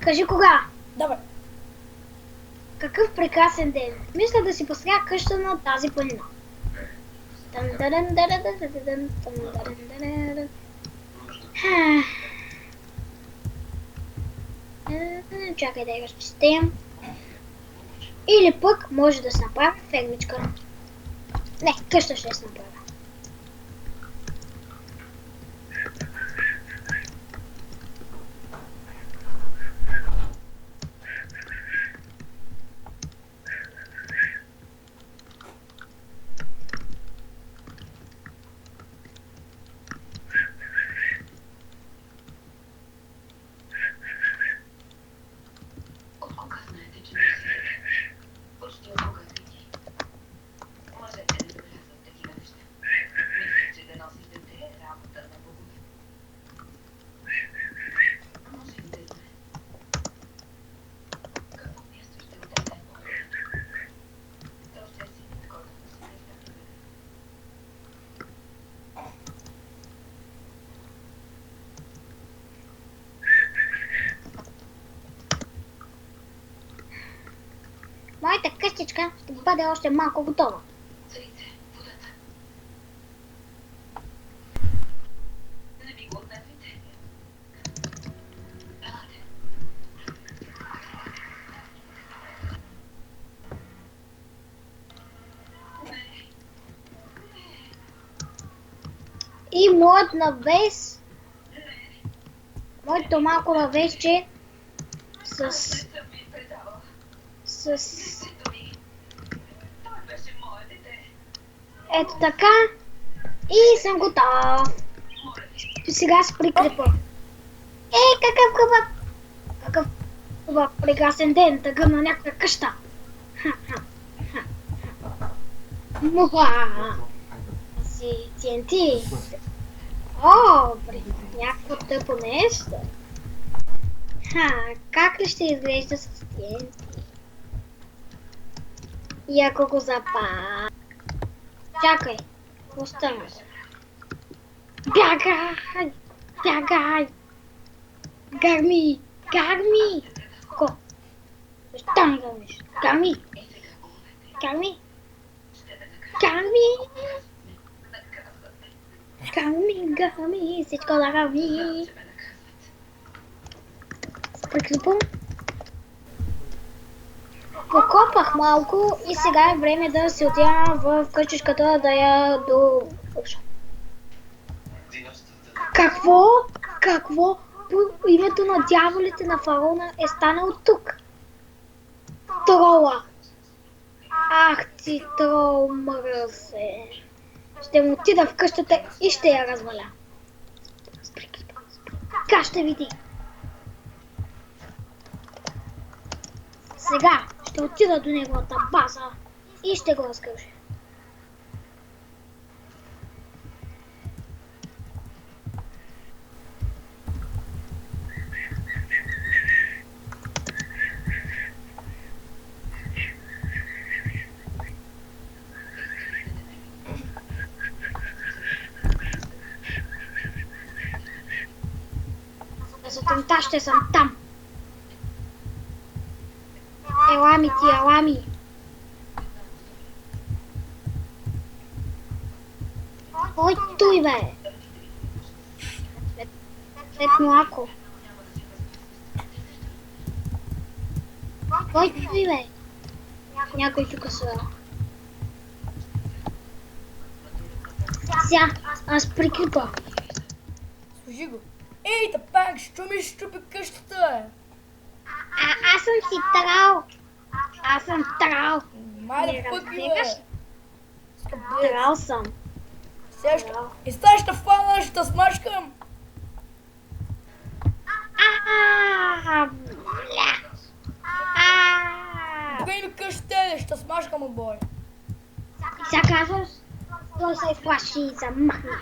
Кажи кога? Добре. Какъв прекрасен ден. Мисля да си построя къща на тази планина. Чакай да я разчистим. Или пък може да се направи фермичка. Не, къща ще се направя. Моята къщичка ще бъде още малко готова. И моят навес, моето малко навесче с ето така и съм готов. Сега се прикрепа. Какъв прекрасен ден, тъгъм на някаква къща. Муха! Си TNT. О, някакво тъпо нещо. Как ли ще изглежда с TNT? И ако го запаля... Чакай, остана. Бягай! Бягай! Гарми! Гарми! Ко? Защо не гърмиш? Гарми! Гарми! Гарми! Гарми! Всичко да гарми! Прикрепвам. Покопах малко и сега е време да се отида в къщичката да я довърша. Какво? По името на дяволите на фараона е станал тук? Трола! Ах ти трол мръсе! Ще му отида в къщата и ще я разваля. Така ще види. Сега ще отида до неговата база и ще го разкръжа. За сутринта ще съм там. Елами ти, елами. Ой, той бе. След млако. Ой, той бе. Някой тук са. Сега, аз прикрепа. Служи го. Ей, тапак, що ми щупи къщата? Аз съм си трал. Аз съм трал. Майде пъки, бе. Трал съм. Сега ще фана, ще те смачкам. Дай ми къщата, ще те смачкам, обой. Сега казваш, той се изплаши и се махна.